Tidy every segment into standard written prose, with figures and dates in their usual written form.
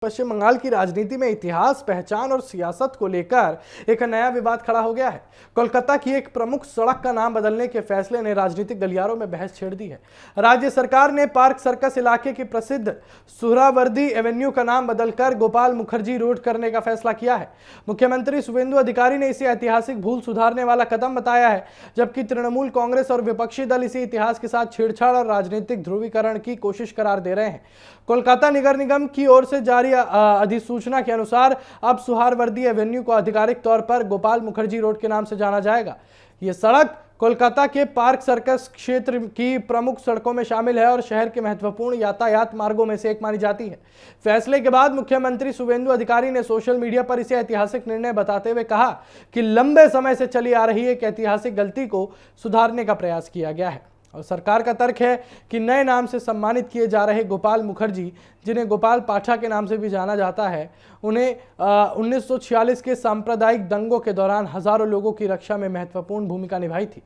पश्चिम बंगाल की राजनीति में इतिहास, पहचान और सियासत को लेकर एक नया विवाद खड़ा हो गया है। कोलकाता की एक प्रमुख सड़क का नाम बदलने के फैसले ने राजनीतिक गलियारों में बहस छेड़ दी है। राज्य सरकार ने पार्क सर्कस इलाके की प्रसिद्ध सुहरावर्दी एवेन्यू का नाम बदलकर गोपाल मुखर्जी रोड करने का फैसला किया है। मुख्यमंत्री शुवेंदु अधिकारी ने इसे ऐतिहासिक भूल सुधारने वाला कदम बताया है, जबकि तृणमूल कांग्रेस और विपक्षी दल इसे इतिहास के साथ छेड़छाड़ और राजनीतिक ध्रुवीकरण की कोशिश करार दे रहे हैं। कोलकाता नगर निगम की ओर से जारी अधिसूचना के अनुसार अब सुहरावर्दी एवेन्यू को आधिकारिक तौर पर गोपाल मुखर्जी रोड के नाम से जाना जाएगा। यह सड़क कोलकाता के पार्क सर्कस क्षेत्र की प्रमुख सड़कों में शामिल है और शहर के महत्वपूर्ण यातायात मार्गों में से एक मानी जाती है। फैसले के बाद मुख्यमंत्री शुवेंदु अधिकारी ने सोशल मीडिया पर इसे ऐतिहासिक निर्णय बताते हुए कहा कि लंबे समय से चली आ रही एक ऐतिहासिक गलती को सुधारने का प्रयास किया गया है और सरकार का तर्क है कि नए नाम से सम्मानित किए जा रहे गोपाल मुखर्जी, जिन्हें गोपाल पाठा के नाम से भी जाना जाता है, उन्हें 1946 के सांप्रदायिक दंगों के दौरान हजारों लोगों की रक्षा में महत्वपूर्ण भूमिका निभाई थी।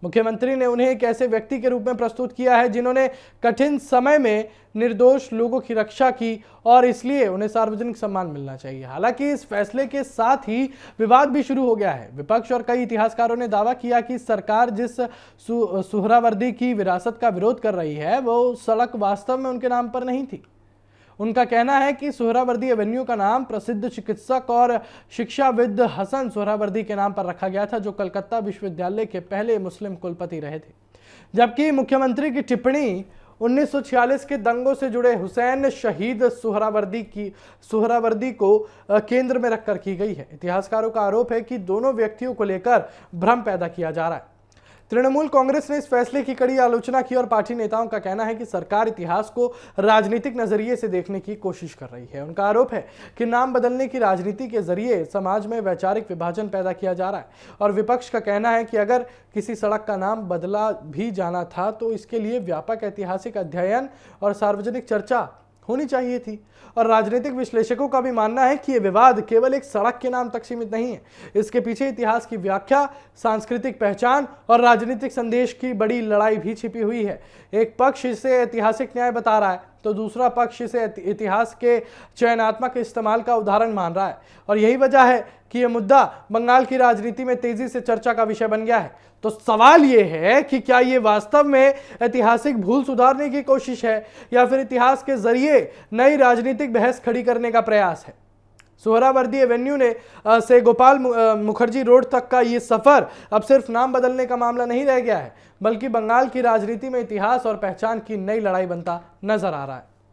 मुख्यमंत्री ने उन्हें एक ऐसे व्यक्ति के रूप में प्रस्तुत किया है जिन्होंने कठिन समय में निर्दोष लोगों की रक्षा की और इसलिए उन्हें सार्वजनिक सम्मान मिलना चाहिए। हालांकि इस फैसले के साथ ही विवाद भी शुरू हो गया है। विपक्ष और कई इतिहासकारों ने दावा किया कि सरकार जिस सुहरावर्दी की विरासत का विरोध कर रही है वो सड़क वास्तव में उनके नाम पर नहीं थी। उनका कहना है कि सुहरावर्दी एवेन्यू का नाम प्रसिद्ध चिकित्सक और शिक्षाविद हसन सुहरावर्दी के नाम पर रखा गया था, जो कलकत्ता विश्वविद्यालय के पहले मुस्लिम कुलपति रहे थे। जबकि मुख्यमंत्री की टिप्पणी 1946 के दंगों से जुड़े हुसैन शहीद सुहरावर्दी को केंद्र में रखकर की गई है। इतिहासकारों का आरोप है कि दोनों व्यक्तियों को लेकर भ्रम पैदा किया जा रहा है। तृणमूल कांग्रेस ने इस फैसले की कड़ी आलोचना की और पार्टी नेताओं का कहना है कि सरकार इतिहास को राजनीतिक नजरिए से देखने की कोशिश कर रही है। उनका आरोप है कि नाम बदलने की राजनीति के जरिए समाज में वैचारिक विभाजन पैदा किया जा रहा है और विपक्ष का कहना है कि अगर किसी सड़क का नाम बदला भी जाना था तो इसके लिए व्यापक ऐतिहासिक अध्ययन और सार्वजनिक चर्चा होनी चाहिए थी। और राजनीतिक विश्लेषकों का भी मानना है कि यह विवाद केवल एक सड़क के नाम तक सीमित नहीं है। इसके पीछे इतिहास की व्याख्या, सांस्कृतिक पहचान और राजनीतिक संदेश की बड़ी लड़ाई भी छिपी हुई है। एक पक्ष इसे ऐतिहासिक न्याय बता रहा है तो दूसरा पक्ष इसे इतिहास के चयनात्मक इस्तेमाल का उदाहरण मान रहा है और यही वजह है कि यह मुद्दा बंगाल की राजनीति में तेजी से चर्चा का विषय बन गया है। तो सवाल यह है कि क्या यह वास्तव में ऐतिहासिक भूल सुधारने की कोशिश है या फिर इतिहास के जरिए नई राजनीतिक बहस खड़ी करने का प्रयास है। सुहरावर्दी एवेन्यू से गोपाल मुखर्जी रोड तक का ये सफर अब सिर्फ नाम बदलने का मामला नहीं रह गया है, बल्कि बंगाल की राजनीति में इतिहास और पहचान की नई लड़ाई बनता नजर आ रहा है।